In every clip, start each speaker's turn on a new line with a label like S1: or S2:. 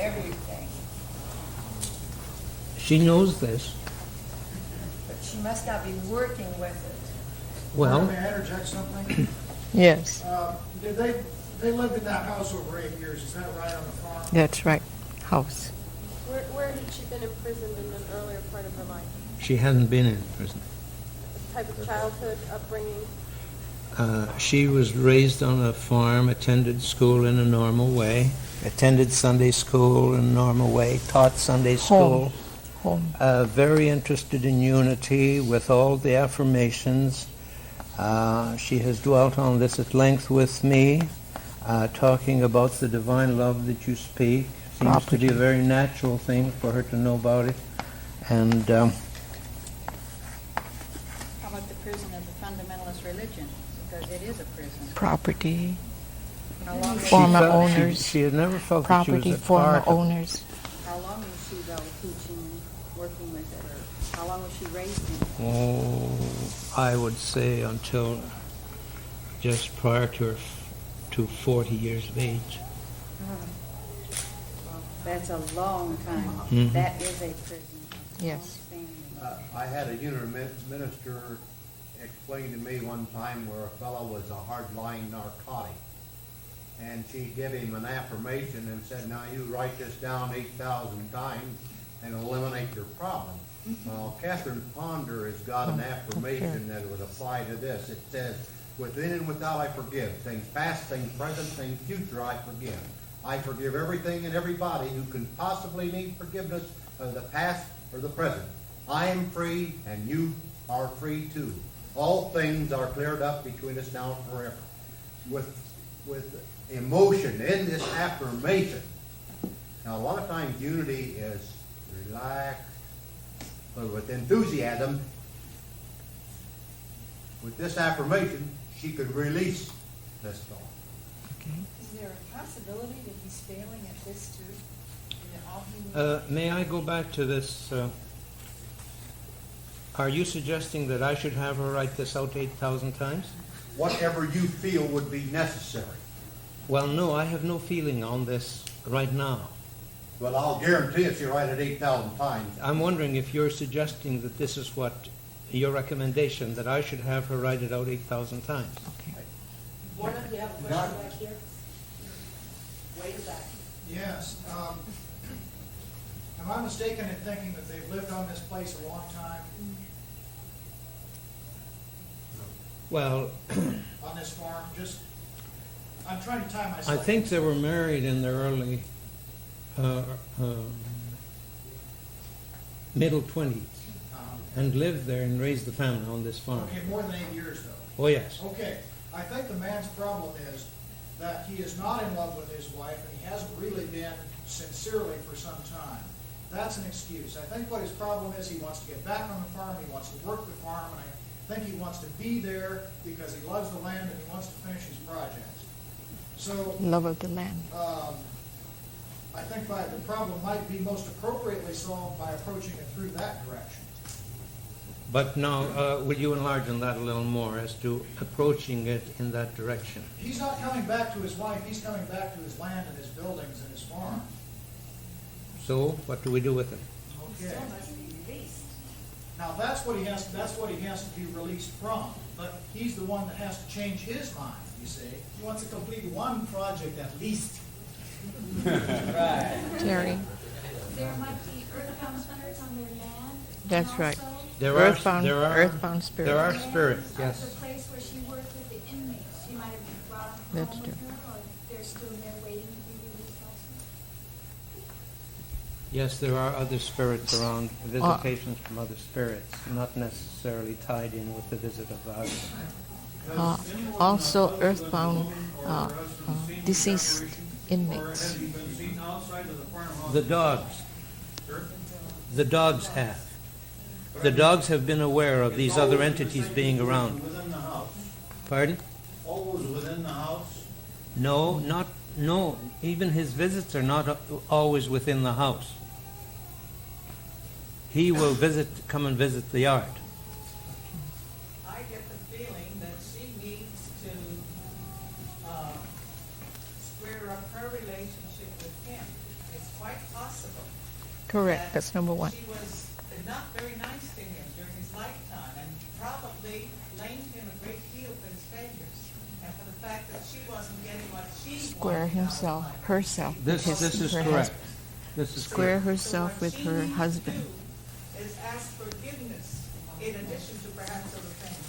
S1: everything.
S2: She knows this.
S1: But she must not be working with it.
S2: Well,
S3: May I interject something?
S4: Yes,
S3: They lived in that house over 8 years, is that right, on the farm?
S4: that's right. House.
S5: Where had she been imprisoned in an earlier part of her life?
S2: she hasn't been in prison.
S5: Type of childhood upbringing?
S2: She was raised on a farm, attended school in a normal way, attended Sunday school in a normal way, taught Sunday school.
S4: Home.
S2: Very interested in unity with all the affirmations. She has dwelt on this at length with me, talking about the divine love that you speak. Seems to be a very natural thing for her to know about it. And
S6: How about the prison of the fundamentalist religion? Because it is a prison.
S4: Property.
S6: How long,
S4: Former owners.
S2: She had never felt that she
S4: Property,
S2: was a
S4: former
S2: part of
S4: owners.
S6: how long was she, though, teaching, working with it? Or how long was she raised in it?
S2: Oh, I would say until just prior to her to 40 years of age.
S6: Well, that's a long time.
S2: Mhm.
S6: That is a prison.
S4: Yes.
S7: I had a unit minister explain to me one time where a fellow was a hard-lying narcotic. And she gave him an affirmation and said, now you write this down 8,000 times and eliminate your problem. Well, Catherine Ponder has got an affirmation that would apply to this. It says, within and without I forgive. Things past, things present, things future I forgive. I forgive everything and everybody who can possibly need forgiveness of the past or the present. I am free and you are free too. All things are cleared up between us now and forever. With emotion in this affirmation. Now, a lot of times unity is relaxed, but with enthusiasm, with this affirmation, she could release this thought.
S1: Is there a possibility that he's failing at this too? And that all he needs-
S2: May I go back to this? Are you suggesting that I should have her write this out 8,000 times?
S7: Whatever you feel would be necessary.
S2: Well, no, I have no feeling on this right now.
S7: Well, I'll guarantee if you write it 8,000 times.
S2: I'm wondering if you're suggesting that this is what your recommendation, that I should have her write it out 8,000 times.
S8: Morrnah, do you have a question back here? Way back.
S3: Yes. Am I mistaken in thinking that they've lived on this place a long time,
S2: Well,
S3: on this farm? I'm trying to tie myself.
S2: I think they were married in their early, middle 20s and lived there and raised the family on this farm.
S3: Okay, more than 8 years though.
S2: Oh, yes.
S3: Okay, I think the man's problem is that he is not in love with his wife and he hasn't really been sincerely for some time. That's an excuse. I think what his problem is, he wants to get back on the farm, he wants to work the farm, and I think he wants to be there because he loves the land and he wants to finish his projects. So,
S4: Love of the land.
S3: I think the problem might be most appropriately solved by approaching it through that direction.
S2: But now, will you enlarge on that a little more as to approaching it in that direction?
S3: He's not coming back to his wife, he's coming back to his land and his buildings and his farm.
S2: So, what do we do with it?
S3: Okay.
S1: still must be released.
S3: Now, that's what he has to be released from, but he's the one that has to change his mind, you see.
S8: He wants to complete one project at least.
S4: Terry.
S9: There might be earthbound spirits on their land.
S4: That's
S9: and
S4: right.
S9: also
S4: Earthbound spirit.
S2: There are spirits,
S9: The
S2: yes.
S9: place where she worked with the inmates, she might have been brought home
S4: That's
S9: with
S4: true.
S9: her, or they're still there waiting to be released also.
S2: Yes, there are other spirits around, visitations from other spirits, not necessarily tied in with the visit of the husband.
S4: Also earthbound deceased inmates.
S2: The dogs. The dogs have. The dogs have been aware of these other entities being around.
S10: Within the house?
S2: Pardon?
S10: Always within the house?
S2: No. Even his visits are not always within the house. He will come and visit the yard.
S8: I get the feeling that she needs to square up her relationship with him. It's
S1: quite possible.
S4: Correct,
S1: that
S4: that's number one.
S1: She was not very nice to him during his lifetime and probably blamed him a great deal for his failures and for the fact that she wasn't getting what she
S4: Square
S1: wanted out of
S4: himself,
S1: life.
S4: herself.
S2: This
S4: with his-
S2: is
S4: her
S2: correct.
S4: husband.
S2: This is
S4: Square
S2: correct.
S4: herself with her husband.
S1: So what she needs to do is ask forgiveness in addition to perhaps other things.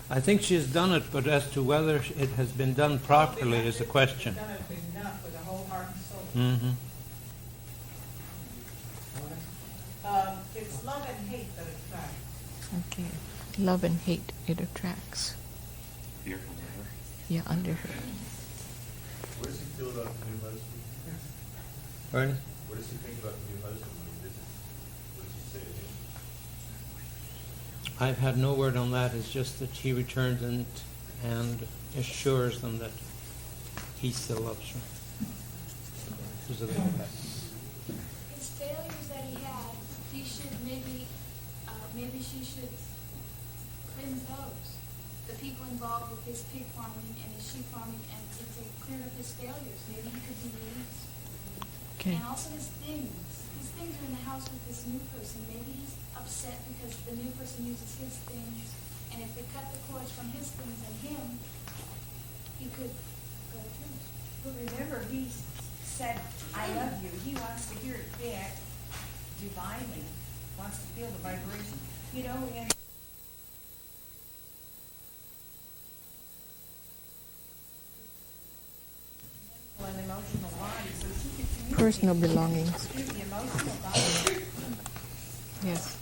S2: I think she has done it, but as to whether it has been done properly is a question.
S1: Done it enough with a whole heart and soul.
S2: Mm-hmm.
S1: It's love and hate that attract.
S4: Okay. Love and hate, it attracts.
S11: Here, under her.
S4: Yeah, under her.
S11: What does he feel about the new husband?
S2: Pardon?
S11: What does he think about the new husband when he visits? What does he say to him?
S2: I've had no word on that. It's just that he returns and assures them that he still loves her. There's a little bit.
S9: His failures that he had, he should maybe she should cleanse those. The people involved with his pig farming and his sheep farming, and to clear up his failures. Maybe he could be released.
S4: Okay.
S9: And also his things. His things are in the house with this new person. Maybe he's upset because the new person uses his things. And if they cut the cords from his things and him, he could go to terms.
S12: But remember, he said, I love you. He wants to hear it back divinely, wants to feel the vibration. You know, and an emotional body, so she could communicate.
S4: Personal belongings.
S12: The emotional body.
S4: Yes.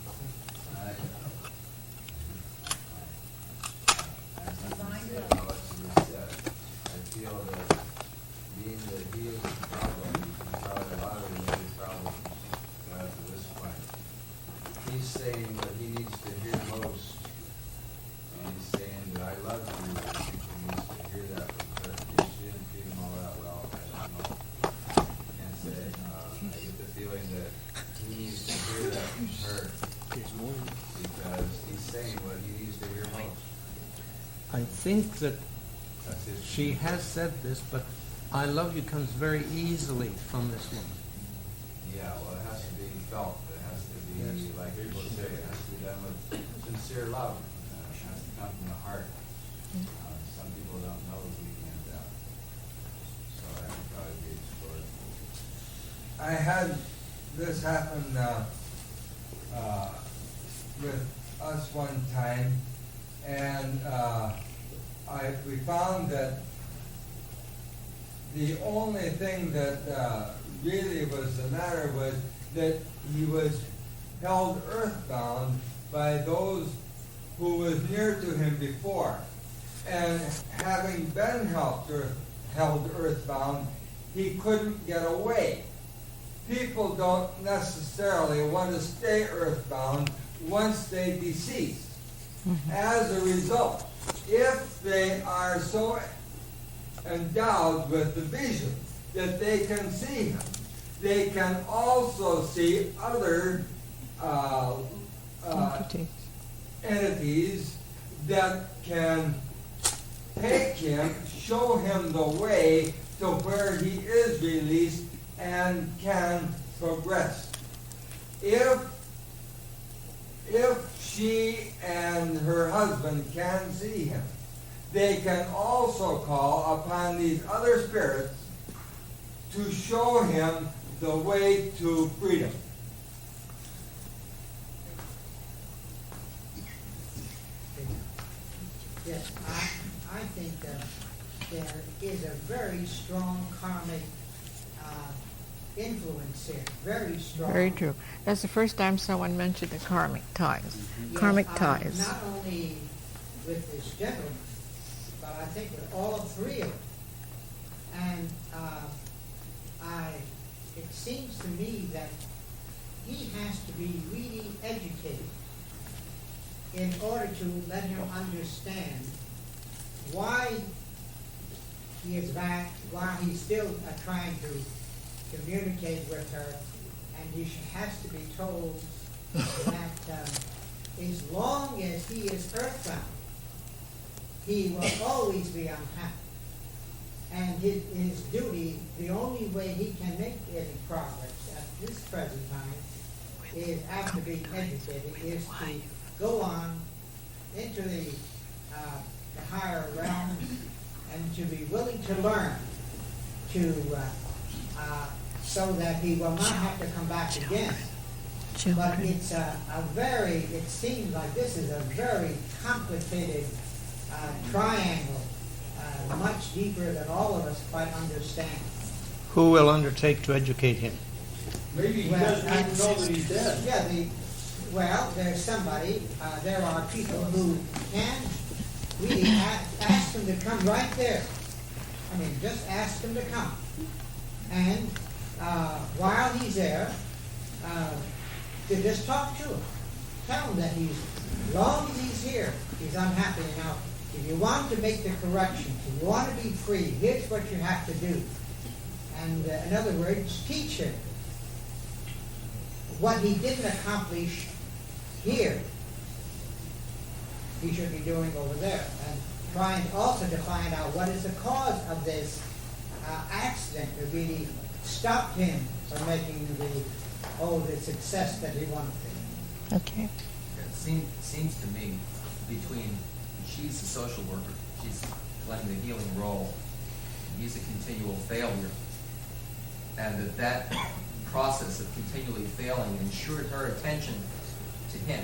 S12: Designed love.
S13: I feel that being the healing problem, probably a lot of related problems got to this point. He's saying what he needs to hear most. And he's saying that I love you. I think he needs to hear that from her. She didn't treat him all that well. I don't know. Can't say. I get the feeling that he needs to hear that from her. Because he's saying what he needs to hear most.
S2: I think that
S13: That's his.
S2: she has said this, but I love you comes very easily from this woman.
S13: Yeah, well, it has to be felt. It has to be, like people say, it has to be done with sincere love. It has to come from the heart. Some people don't know the meaning of that. So that would probably be explored.
S14: I had this happen with us one time, and we found that the only thing that really was the matter was that he was held earthbound by those who was near to him before. And having been held earthbound, he couldn't get away. People don't necessarily want to stay earthbound once they decease. As a result, if they are so endowed with the vision that they can see him, they can also see other entities that can take him, show him the way to where he is released and can progress. If she and her husband can see him, they can also call upon these other spirits to show him the way to freedom.
S8: Yes, I think that there is a very strong karmic influence here, very strong.
S4: Very true. That's the first time someone mentioned the karmic ties.
S8: Yes,
S4: Karmic ties.
S8: Not only with this gentleman, but I think with all three of them. And it seems to me that he has to be really educated in order to let him understand why he is back, why he's still trying to communicate with her, and he has to be told that as long as he is earthbound, he will always be unhappy. And his duty, the only way he can make any progress at this present time is, after being educated, is to go on into the higher realms and to be willing to learn, so that he will not have to come back again. But it's it seems like this is a very complicated triangle, much deeper than all of us quite understand.
S2: Who will undertake to educate him?
S10: Maybe he doesn't even know that he's dead.
S8: Yeah, well, there's somebody, there are people who can really ask him to come right there. I mean, just ask him to come. And while he's there, to just talk to him. Tell him that as long as he's here, he's unhappy. Now, if you want to make the correction, if you want to be free, here's what you have to do. And in other words, teach him what he didn't accomplish here, he should be doing over there. And trying also to find out what is the cause of this accident that really stopped him from making the success that he wanted to.
S4: Okay.
S15: It seems to me, she's a social worker, she's playing the healing role, he's a continual failure, and that process of continually failing ensured her attention to him.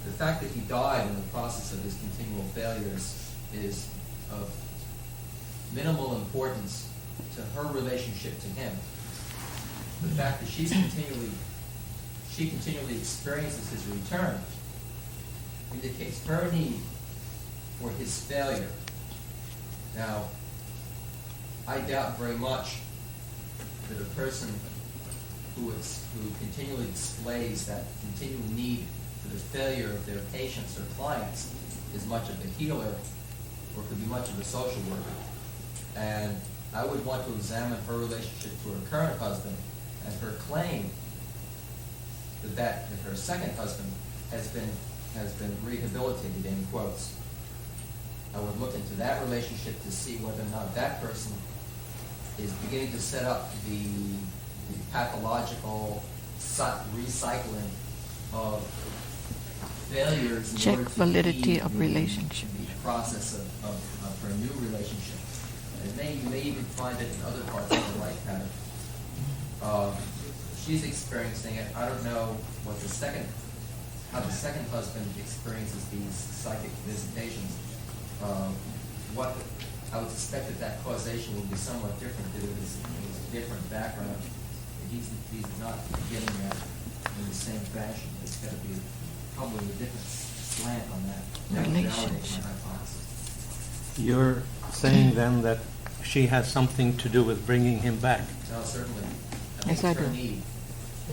S15: The fact that he died in the process of his continual failures is of minimal importance to her relationship to him. The fact that she continually experiences his return indicates her need for his failure. Now, I doubt very much that a person who continually displays that continual need for the failure of their patients or clients is much of a healer or could be much of a social worker. And I would want to examine her relationship to her current husband and her claim that her second husband has been rehabilitated, in quotes. I would look into that relationship to see whether or not that person is beginning to set up the pathological recycling of failures in
S4: Check
S15: order to
S4: validity
S15: lead
S4: of relationship.
S15: the process of her new relationship. And you may even find it in other parts of her life pattern. She's experiencing it. I don't know how the second husband experiences these psychic visitations. I would suspect that causation will be somewhat different due to his different background. He's not getting that in the same fashion. There's got to be probably a different slant on that. That would validate my hypothesis.
S2: You're saying then that she has something to do with bringing him back?
S15: No, certainly.
S4: Yes, I
S15: it's her
S4: do.
S15: need.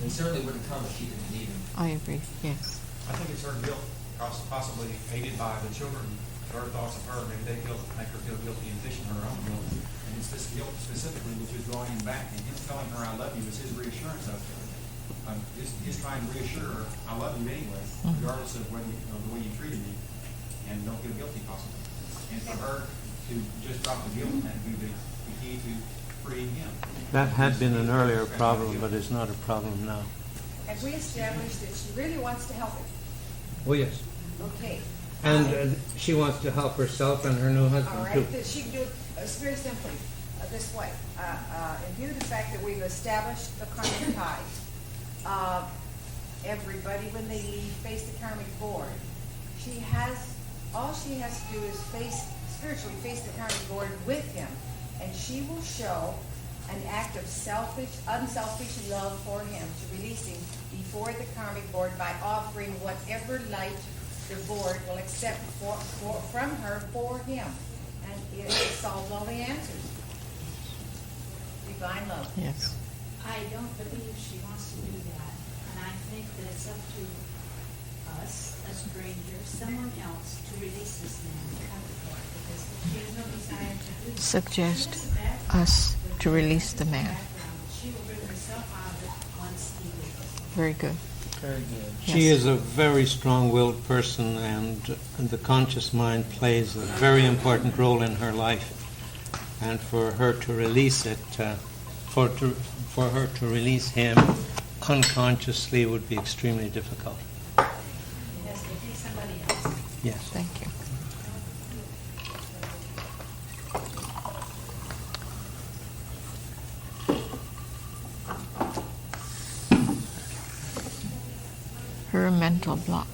S15: He certainly wouldn't come if she didn't need him.
S4: I agree, yes.
S11: I think it's her guilt, possibly aided by the children, her thoughts of her, maybe they make her feel guilty in addition to her own guilt. And it's this guilt specifically which is drawing him back, and him telling her I love you is his reassurance of her. He's trying to reassure her, I love you anyway, regardless of whether the way you treated me, and don't feel guilty possibly. And for her to just drop the guilt, that would be the key to freeing him.
S2: That had been an earlier problem, but it's not a problem now.
S12: Have we established that she really wants to help him?
S2: Oh, yes.
S12: Okay.
S2: And she wants to help herself and her new
S12: All
S2: husband,
S12: right,
S2: too.
S12: that she can do it very simply this way. In view of the fact that we've established the karmic ties, everybody, when they leave, face the karmic board. All she has to do is spiritually face the karmic board with him, and she will show an act of unselfish love for him to release him before the karmic board by offering whatever light the board will accept from her for him. And it solves all the answers. Divine love.
S4: Yes.
S16: I don't believe she wants to do that. And I think that it's up to us, a stranger, someone else, to release this man to come before her, because she has no desire to do that.
S4: Suggest
S16: She has a background
S4: us
S16: with
S4: to release the
S16: a
S4: man.
S16: background. She will bring herself out of it once he leaves.
S4: Very good.
S3: Very good.
S2: She is a very strong-willed person, and the conscious mind plays a very important role in her life. and for her to release it, for her to release him unconsciously would be extremely difficult.
S16: It has to be somebody else.
S2: Yes.
S4: Thank you. Her mental blocks.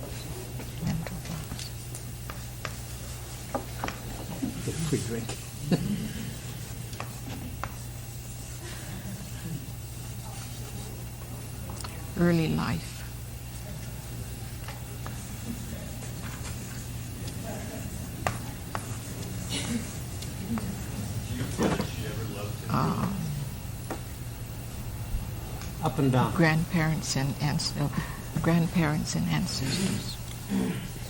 S4: Mental blocks.
S2: Get a free drink.
S4: Early life.
S2: Up and down.
S4: Grandparents and ancestors.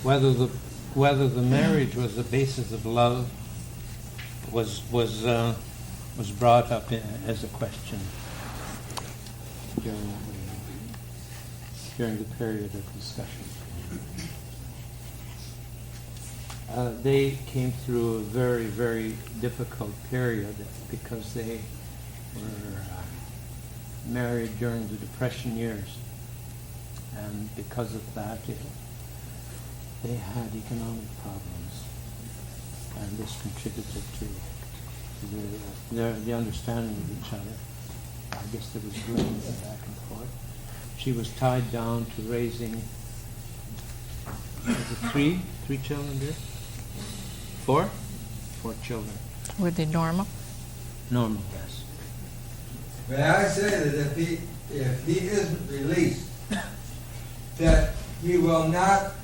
S2: Whether the marriage was the basis of love was brought up as a question during the period of discussion. They came through a very, very difficult period because they were married during the Depression years, and because of that, they had economic problems, and this contributed to the understanding of each other. I guess there was blame back and forth. She was tied down to raising three children, dear? Four children.
S4: Were they normal?
S2: Normal, yes.
S14: May I say that if he isn't released, that he will not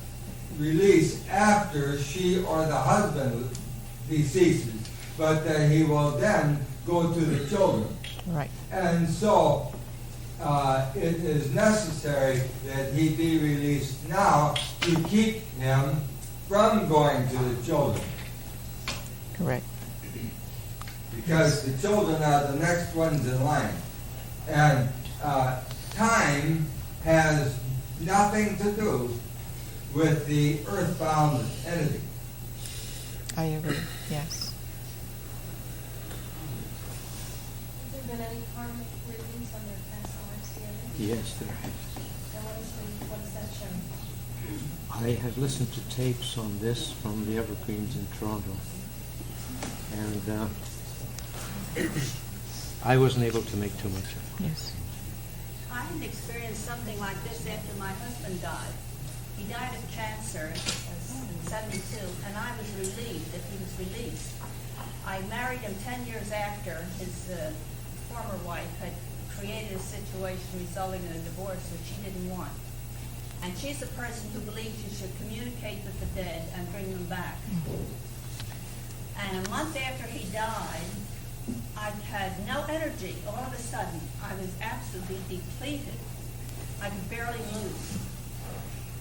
S14: release after she or the husband deceases, but that he will then go to the children.
S4: Right.
S14: And so it is necessary that he be released now to keep him from going to the children.
S4: Correct.
S14: Because the children are the next ones in line. And time has nothing to do with the earthbound entity.
S4: I agree, yes.
S5: Have there been any karmic readings on their past lives together?
S2: Yes, there has.
S5: And what does that show?
S2: I have listened to tapes on this from the Evergreens in Toronto, and I wasn't able to make too much of it.
S4: Yes.
S16: I had experienced something like this after my husband died. He died of cancer in '72, and I was relieved that he was released. I married him 10 years after. His former wife had created a situation resulting in a divorce which she didn't want. And she's the person who believes you should communicate with the dead and bring them back. And a month after he died, I had no energy. All of a sudden, I was absolutely depleted. I could barely move.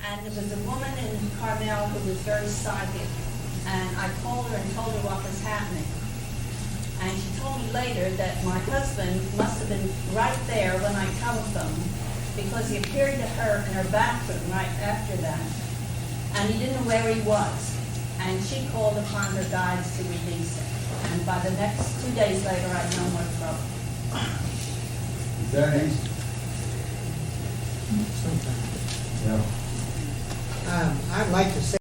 S16: And there was a woman in Carmel who was very psychic. And I called her and told her what was happening. And she told me later that my husband must have been right there when I telephoned, because he appeared to her in her bathroom right after that. And he didn't know where he was. And she called upon her guides to release him. And by the next 2 days later, I had no more trouble.
S14: Is that easy?
S8: Sometimes.
S14: Yeah.
S8: I'd like to say